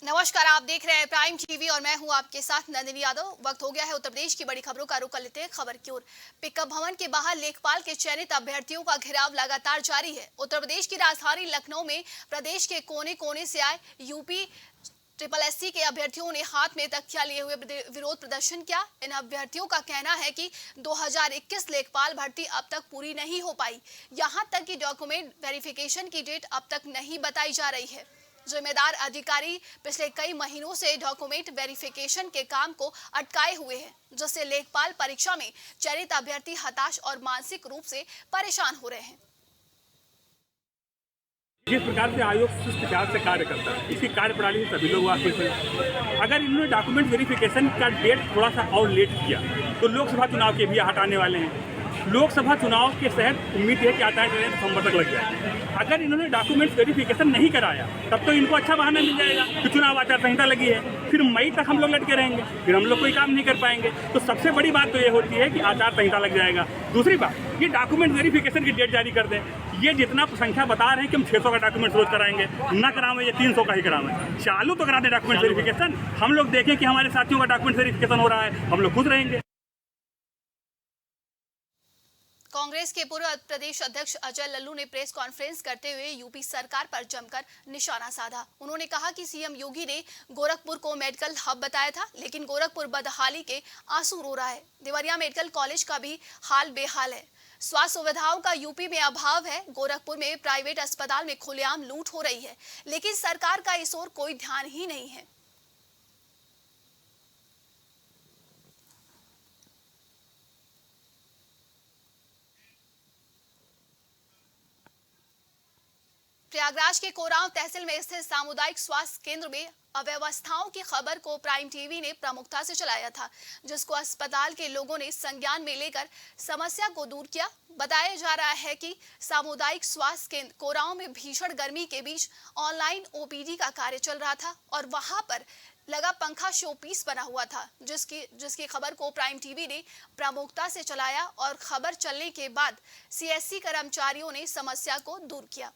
नमस्कार, आप देख रहे हैं प्राइम टीवी और मैं हूं आपके साथ नंदिनी यादव। वक्त हो गया है उत्तर प्रदेश की बड़ी खबरों का रुख कर लेते हैं खबर की ओर। पिकअप भवन के बाहर लेखपाल के चयनित अभ्यर्थियों का घेराव लगातार जारी है। उत्तर प्रदेश की राजधानी लखनऊ में प्रदेश के कोने कोने से आए यूपी SSC के अभ्यर्थियों ने हाथ में तख्तियां लिए हुए विरोध प्रदर्शन किया। इन अभ्यर्थियों का कहना है कि 2021 लेखपाल भर्ती अब तक पूरी नहीं हो पाई। यहां तक कि डॉक्यूमेंट वेरिफिकेशन की डेट अब तक नहीं बताई जा रही है। जिम्मेदार अधिकारी पिछले कई महीनों से डॉक्यूमेंट वेरिफिकेशन के काम को अटकाए हुए हैं, जिससे लेखपाल परीक्षा में चयनित अभ्यर्थी हताश और मानसिक रूप से परेशान हो रहे हैं। जिस प्रकार से आयोग सुस्त विचार से कार्य करता है, इसकी कार्यप्रणाली से सभी लोग वाकिफ हैं। अगर इन्होंने डॉक्यूमेंट वेरिफिकेशन का डेट थोड़ा सा और लेट किया तो लोकसभा चुनाव के भी हटाने वाले हैं। लोकसभा चुनाव के तहत उम्मीद है कि आचार संहिता दिसंबर तक लग जाए। अगर इन्होंने डॉक्यूमेंट वेरिफिकेशन नहीं कराया तब तो इनको अच्छा बहाना मिल जाएगा कि चुनाव आचार संहिता लगी है, फिर मई तक हम लोग लटके रहेंगे, फिर हम लोग कोई काम नहीं कर पाएंगे। तो सबसे बड़ी बात तो ये होती है कि आचार संहिता लग जाएगा। दूसरी बात, ये डॉक्यूमेंट वेरिफिकेशन की डेट जारी कर दें। ये जितना संख्या बता रहे हैं कि हम 600 का डॉक्यूमेंट रोज कराएंगे, ना करावें, ये 300 का ही करावें। चालू तो करा दें डॉक्यूमेंट वेरिफिकेशन। हम लोग देखें कि हमारे साथियों का डॉक्यूमेंट वेरिफिकेशन हो रहा है, हम लोग खुश रहेंगे। कांग्रेस के पूर्व प्रदेश अध्यक्ष अजय लल्लू ने प्रेस कॉन्फ्रेंस करते हुए यूपी सरकार पर जमकर निशाना साधा। उन्होंने कहा कि सीएम योगी ने गोरखपुर को मेडिकल हब बताया था, लेकिन गोरखपुर बदहाली के आंसू रो रहा है। देवरिया मेडिकल कॉलेज का भी हाल बेहाल है। स्वास्थ्य सुविधाओं का यूपी में अभाव है। गोरखपुर में प्राइवेट अस्पताल में खुलेआम लूट हो रही है, लेकिन सरकार का इस ओर कोई ध्यान ही नहीं है। प्रयागराज के कोरांव तहसील में स्थित सामुदायिक स्वास्थ्य केंद्र में अव्यवस्थाओं की खबर को प्राइम टीवी ने प्रमुखता से चलाया था, जिसको अस्पताल के लोगों ने संज्ञान में लेकर समस्या को दूर किया। बताया जा रहा है कि सामुदायिक स्वास्थ्य केंद्र कोरांव में भीषण गर्मी के बीच ऑनलाइन OPD का कार्य चल रहा था और वहां पर लगा पंखा शो पीस बना हुआ था, जिसकी खबर को प्राइम टीवी ने प्रमुखता से चलाया और खबर चलने के बाद CSC कर्मचारियों ने समस्या को दूर किया।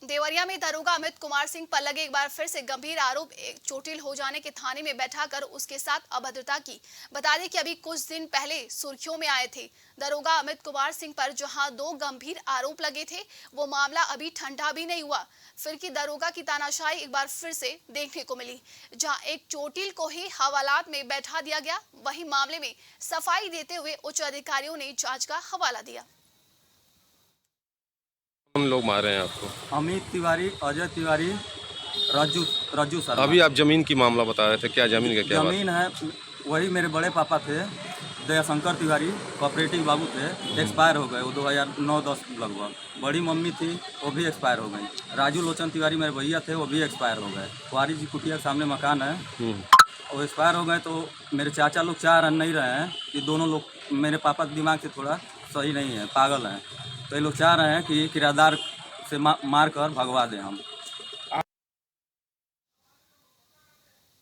देवरिया में दरोगा अमित कुमार सिंह पर लगे एक बार फिर से गंभीर आरोप एक चोटिल हो जाने के थाने में बैठाकर उसके साथ अभद्रता की। बता दें कि अभी कुछ दिन पहले सुर्खियों में आए थे। दरोगा अमित कुमार सिंह पर जहां 2 गंभीर आरोप लगे थे, वो मामला अभी ठंडा भी नहीं हुआ। फिर की दरोगा की तानाशाही एक बार फिर से देखने को मिली। जहां एक चोटिल को ही हवालात में बैठा दिया गया, वही मामले में सफाई देते हुए उच्च अधिकारियों ने जांच का हवाला दिया। कौन लोग मारे हैं आपको? अमित तिवारी, अजय तिवारी, रज्जू सर। अभी आप जमीन की मामला बता रहे थे, क्या जमीन का क्या जमीन है? वही मेरे बड़े पापा थे, दयाशंकर तिवारी, कोऑपरेटिव बाबू थे, एक्सपायर हो गए वो 2009-10 लगभग। बड़ी मम्मी थी, वो भी एक्सपायर हो गई। राजू लोचन तिवारी मेरे भैया थे, वो भी एक्सपायर हो गए। कुआरी जी कुटिया के सामने मकान है, वो एक्सपायर हो गए। तो मेरे चाचा लोग चाह नहीं रहे हैं कि दोनों लोग, मेरे पापा के दिमाग से थोड़ा सही नहीं है, पागल हैं, तो ये लोग चाह रहे हैं कि किराएदार से मार कर भगवा दें हम।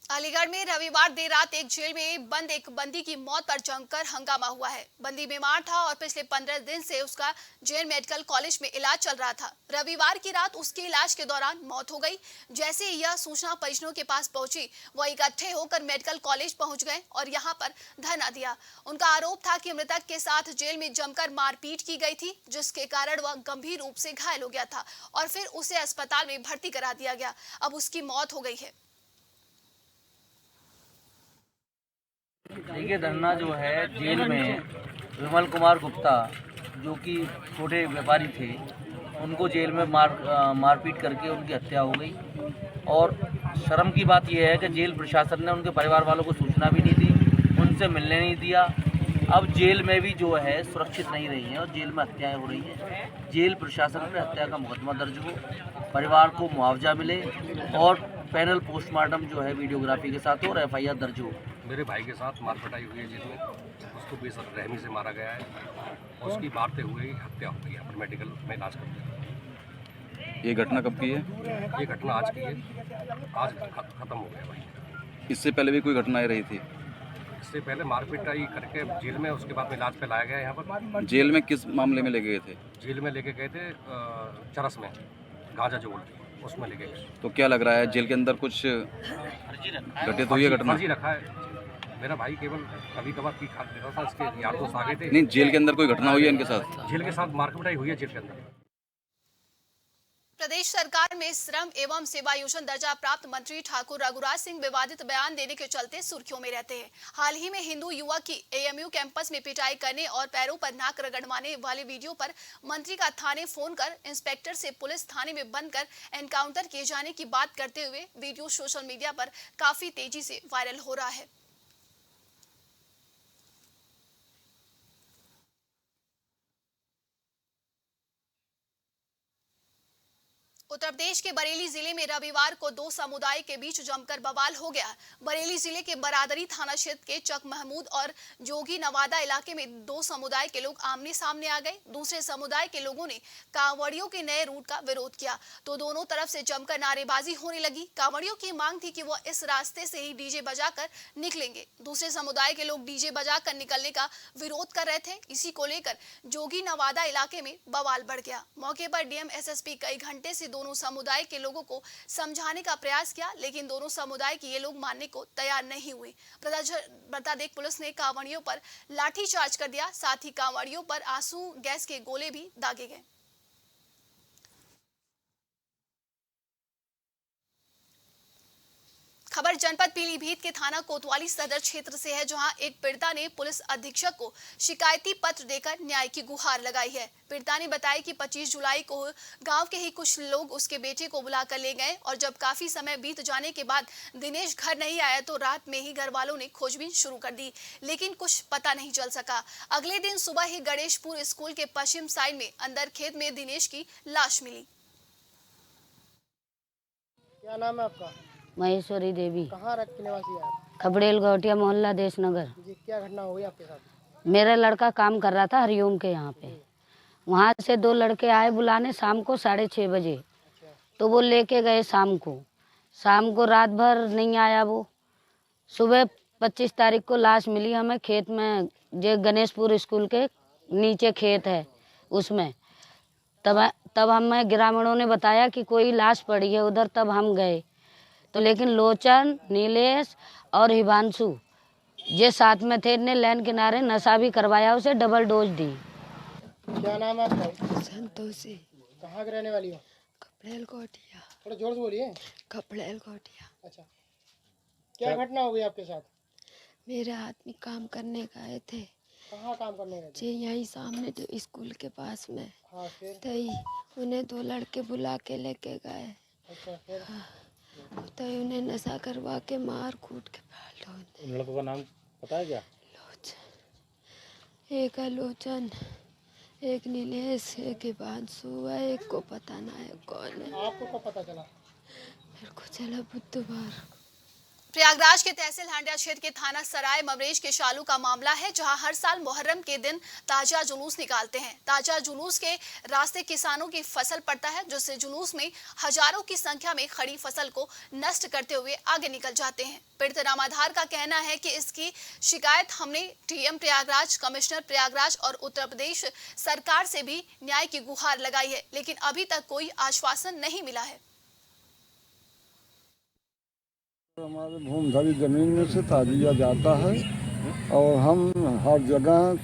अलीगढ़ में रविवार देर रात एक जेल में बंद एक बंदी की मौत पर जमकर हंगामा हुआ है। बंदी बीमार था और पिछले 15 दिन से उसका जेल मेडिकल कॉलेज में इलाज चल रहा था। रविवार की रात उसके इलाज के दौरान मौत हो गई। जैसे ही यह सूचना परिजनों के पास पहुंची, वह इकट्ठे होकर मेडिकल कॉलेज पहुंच गए और यहां पर धरना दिया। उनका आरोप था कि मृतक के साथ जेल में जमकर मारपीट की गई थी, जिसके कारण वह गंभीर रूप से घायल हो गया था और फिर उसे अस्पताल में भर्ती करा दिया गया। अब उसकी मौत हो गई है। देखिए, धरना जो है जेल में विमल कुमार गुप्ता, जो कि छोटे व्यापारी थे, उनको जेल में मारपीट करके उनकी हत्या हो गई। और शर्म की बात यह है कि जेल प्रशासन ने उनके परिवार वालों को सूचना भी नहीं दी, उनसे मिलने नहीं दिया। अब जेल में भी जो है सुरक्षित नहीं रही है और जेल में हत्याएं हो रही हैं। जेल प्रशासन पर हत्या का मुकदमा दर्ज हो, परिवार को मुआवजा मिले और पैनल पोस्टमार्टम जो है वीडियोग्राफी के साथ हो और FIR दर्ज हो। मेरे भाई के साथ मारपिटाई हुई है, जिसमें उसको बेरहमी से मारा गया है और उसकी मारते हुए हत्या हो गई है। पर मेडिकल में इलाज करते हैं। ये घटना कब की है? ये घटना आज की है, आज खत्म हो गया भाई। इससे पहले भी कोई घटनाएं रही थी? इससे पहले मारपीटाई करके जेल में, उसके बाद में इलाज पे लाया गया यहाँ पर। जेल में किस मामले में ले गए थे? जेल में लेके गए थे चरस में, गांजा जो बोलते हैं उसमें लेके गए। तो क्या लग रहा है जेल के अंदर कुछ घटित हुई है घटना? फर्जी रखा है। मेरा भाई केवल कभी कभार पी खा लेता था, इसके यार दोस्त आगे थे। नहीं, जेल के अंदर कोई घटना हुई है इनके साथ? जेल के साथ मारपीटाई हुई है जेल के अंदर। प्रदेश सरकार में श्रम एवं सेवायोजन दर्जा प्राप्त मंत्री ठाकुर रघुराज सिंह विवादित बयान देने के चलते सुर्खियों में रहते हैं। हाल ही में हिंदू युवक की एएमयू कैंपस में पिटाई करने और पैरों पर नाक रगड़वाने वाले वीडियो पर मंत्री का थाने फोन कर इंस्पेक्टर से पुलिस थाने में बंद कर एनकाउंटर किए जाने की बात करते हुए वीडियो सोशल मीडिया पर काफी तेजी से वायरल हो रहा है। उत्तर प्रदेश के बरेली जिले में रविवार को दो समुदाय के बीच जमकर बवाल हो गया। बरेली जिले के बरादरी थाना क्षेत्र के चक महमूद और जोगी नवादा इलाके में दो समुदाय के लोग आमने सामने आ गए। दूसरे समुदाय के लोगों ने कांवड़ियों के नए रूट का विरोध किया तो दोनों तरफ से जमकर नारेबाजी होने लगी। कांवड़ियों की मांग थी कि वो इस रास्ते से ही डीजे बजाकर निकलेंगे। दूसरे समुदाय के लोग डीजे बजाकर निकलने का विरोध कर रहे थे। इसी को लेकर जोगी नवादा इलाके में बवाल बढ़ गया। मौके पर डीएम एसएसपी कई घंटे से दोनों समुदाय के लोगों को समझाने का प्रयास किया, लेकिन दोनों समुदाय के ये लोग मानने को तैयार नहीं हुए। बता देख पुलिस ने कांवड़ियों पर लाठीचार्ज कर दिया, साथ ही कांवड़ियों पर आंसू गैस के गोले भी दागे गए। खबर जनपद पीलीभीत के थाना कोतवाली सदर क्षेत्र से है, जहां एक पीड़िता ने पुलिस अधीक्षक को शिकायती पत्र देकर न्याय की गुहार लगाई है। पीड़िता ने बताया कि 25 जुलाई को गांव के ही कुछ लोग उसके बेटे को बुलाकर ले गए और जब काफी समय बीत जाने के बाद दिनेश घर नहीं आया तो रात में ही घर वालों ने खोजबीन शुरू कर दी, लेकिन कुछ पता नहीं चल सका। अगले दिन सुबह ही गणेशपुर स्कूल के पश्चिम साइड में अंदर खेत में दिनेश की लाश मिली। क्या नाम है आपका? महेश्वरी देवी। कहाँ के निवासी है आप? खबड़ेल गौटिया मोहल्ला देशनगर। जी, क्या घटना हुई आपके साथ? मेरा लड़का काम कर रहा था हरिओम के यहाँ पे। वहाँ से दो लड़के आए बुलाने शाम को 6:30 बजे। तो वो लेके गए शाम को रात भर नहीं आया वो। सुबह 25 तारीख को लाश मिली हमें खेत में, जो गणेशपुर स्कूल के नीचे खेत है उसमें। तब हमें ग्रामीणों ने बताया कि कोई लाश पड़ी है उधर। तब हम गए तो लेकिन लोचन, नीलेश और हिमांशु ये साथ में थे। ने लाइन किनारे नशा भी करवाया, उसे डबल डोज दी। क्या नाम है आपका? संतोषी। कहाँ के रहने वाली हो? खपड़ेल कोटिया। थोड़ा जोर से बोलिए। खपड़ेल कोटिया। अच्छा, क्या घटना हो गई आपके साथ? मेरे आदमी काम करने गए थे। कहाँ काम करने गए थे? जी यहीं सामने जो स्कूल के पास में। हाँ, फिर? तो उन्हें दो लड़के बुला के लेके गए। अच्छा, फिर? तो उन्हें नशा करवा के मार कूट के फाड़ दो। लड़कों का नाम पता है क्या? लोचन, एक है लोचन, एक नीलेश, एक हिमांशु है, एक को पता ना है कौन है। आपको कब पता चला? मेरे को चला बुधवार। प्रयागराज के तहसील हांडिया क्षेत्र के थाना सराय मवरेज के शालू का मामला है, जहां हर साल मुहर्रम के दिन ताजा जुलूस निकालते हैं। ताजा जुलूस के रास्ते किसानों की फसल पड़ता है, जिससे जुलूस में हजारों की संख्या में खड़ी फसल को नष्ट करते हुए आगे निकल जाते हैं। पीड़ित रामाधार का कहना है कि इसकी शिकायत हमने टीएम प्रयागराज, कमिश्नर प्रयागराज और उत्तर प्रदेश सरकार से भी न्याय की गुहार लगाई है, लेकिन अभी तक कोई आश्वासन नहीं मिला है। हमारे भूमधरी जमीन में से ताजिया जाता है और हम हर जगह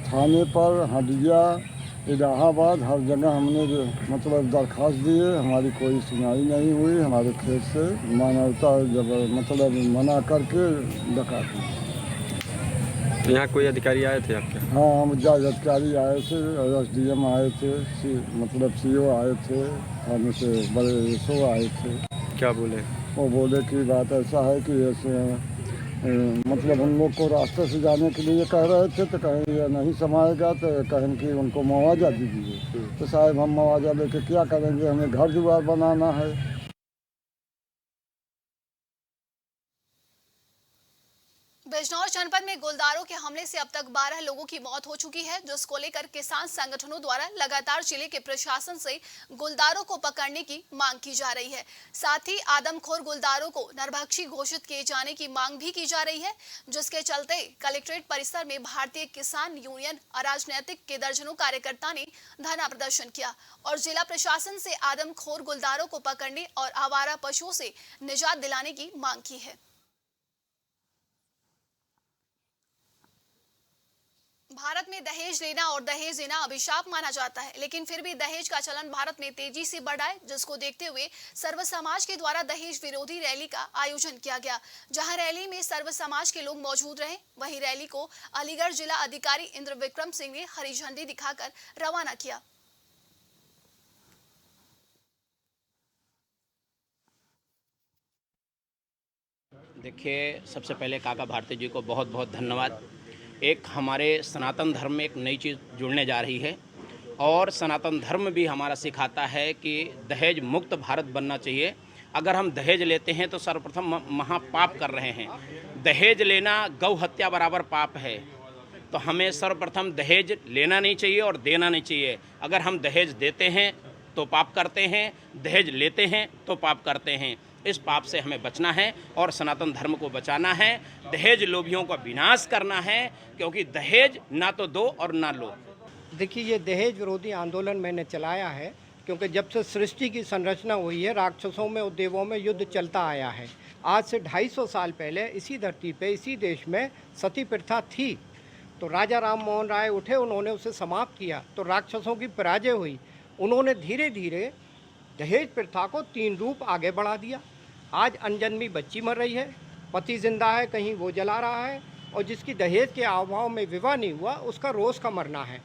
थाने पर, हडिया, इलाहाबाद, हर जगह हमने मतलब दरख्वास्त दिए। हमारी कोई सुनवाई नहीं हुई। हमारे खेत से मानवता जब मतलब मना करके डका दी। तो यहाँ कोई अधिकारी आए थे आपके? हाँ, हम जज अधिकारी आए थे, SDM आए थे, मतलब CO आए थे, थाने से बड़े SO आए थे। क्या बोले? वो बोले कि बात ऐसा है कि ऐसे मतलब उन लोग को रास्ते से जाने के लिए कह रहे थे, तो कहीं ये नहीं समाएगा, तो कहें कि उनको मुआवजा दीजिए। तो साहब हम मुआवजा लेके क्या करेंगे, हमें घर द्वार बनाना है। बिजनौर जनपद में में गुलदारों के हमले से अब तक 12 लोगों की मौत हो चुकी है, जिसको लेकर किसान संगठनों द्वारा लगातार जिले के प्रशासन से गुलदारों को पकड़ने की मांग की जा रही है। साथ ही आदमखोर गुलदारों को नरभक्षी घोषित किए जाने की मांग भी की जा रही है, जिसके चलते कलेक्ट्रेट परिसर में भारतीय किसान यूनियन अराजनैतिक के दर्जनों कार्यकर्ता ने धरना प्रदर्शन किया और जिला प्रशासन से आदमखोर गुलदारों को पकड़ने और आवारा पशुओं से निजात दिलाने की मांग की है। भारत में दहेज लेना और दहेज देना अभिशाप माना जाता है, लेकिन फिर भी दहेज का चलन भारत में तेजी से बढ़ा है, जिसको देखते हुए सर्व समाज के द्वारा दहेज विरोधी रैली का आयोजन किया गया। जहां रैली में सर्व समाज के लोग मौजूद रहे, वहीं रैली को अलीगढ़ जिला अधिकारी इंद्र विक्रम सिंह ने हरी झंडी दिखाकर रवाना किया। देखिए, सबसे पहले काका भारती जी को बहुत बहुत धन्यवाद। एक हमारे सनातन धर्म में एक नई चीज़ जुड़ने जा रही है और सनातन धर्म भी हमारा सिखाता है कि दहेज मुक्त भारत बनना चाहिए। अगर हम दहेज लेते हैं तो सर्वप्रथम महापाप कर रहे हैं। दहेज लेना गौ हत्या बराबर पाप है, तो हमें सर्वप्रथम दहेज लेना नहीं चाहिए और देना नहीं चाहिए। अगर हम दहेज देते हैं तो पाप करते हैं, दहेज लेते हैं तो पाप करते हैं। इस पाप से हमें बचना है और सनातन धर्म को बचाना है। दहेज लोभियों का विनाश करना है, क्योंकि दहेज ना तो दो और ना लो। देखिए, ये दहेज विरोधी आंदोलन मैंने चलाया है क्योंकि जब से सृष्टि की संरचना हुई है, राक्षसों में और देवों में युद्ध चलता आया है। आज से 250 साल पहले इसी धरती पे, इसी देश में सती प्रथा थी, तो राजा राम मोहन राय उठे, उन्होंने उसे समाप्त किया, तो राक्षसों की पराजय हुई। उन्होंने धीरे धीरे दहेज प्रथा को 3 रूप आगे बढ़ा दिया। आज अनजन्मी बच्ची मर रही है, पति जिंदा है, कहीं वो जला रहा है, और जिसकी दहेज के अभाव में विवाह नहीं हुआ उसका रोज का मरना है।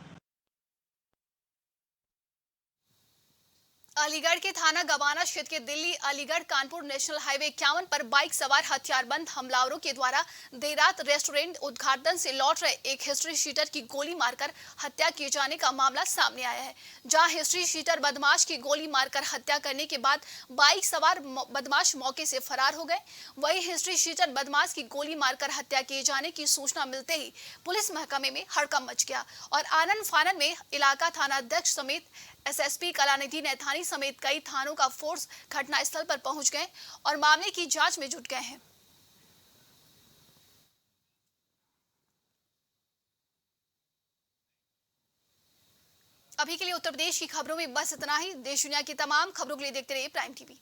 अलीगढ़ के थाना गवाना क्षेत्र के दिल्ली अलीगढ़ कानपुर नेशनल हाईवे 51 पर बाइक सवार हथियारबंद हमलावरों के द्वारा देर रात रेस्टोरेंट उद्घाटन से लौट रहे एक हिस्ट्री शीटर की गोली मारकर हत्या किए जाने का मामला सामने आया है। जहां हिस्ट्री शीटर बदमाश की गोली मारकर हत्या करने के बाद बाइक सवार बदमाश मौके से फरार हो गए। वही हिस्ट्री शीटर बदमाश की गोली मारकर हत्या किए जाने की सूचना मिलते ही पुलिस महकमे में हड़कंप मच गया और आनन फानन में इलाका थाना अध्यक्ष समेत एसएसपी कलानिधि नैथानी समेत कई थानों का फोर्स घटनास्थल पर पहुंच गए और मामले की जांच में जुट गए हैं। अभी के लिए उत्तर प्रदेश की खबरों में बस इतना ही। देश दुनिया की तमाम खबरों के लिए देखते रहिए प्राइम टीवी।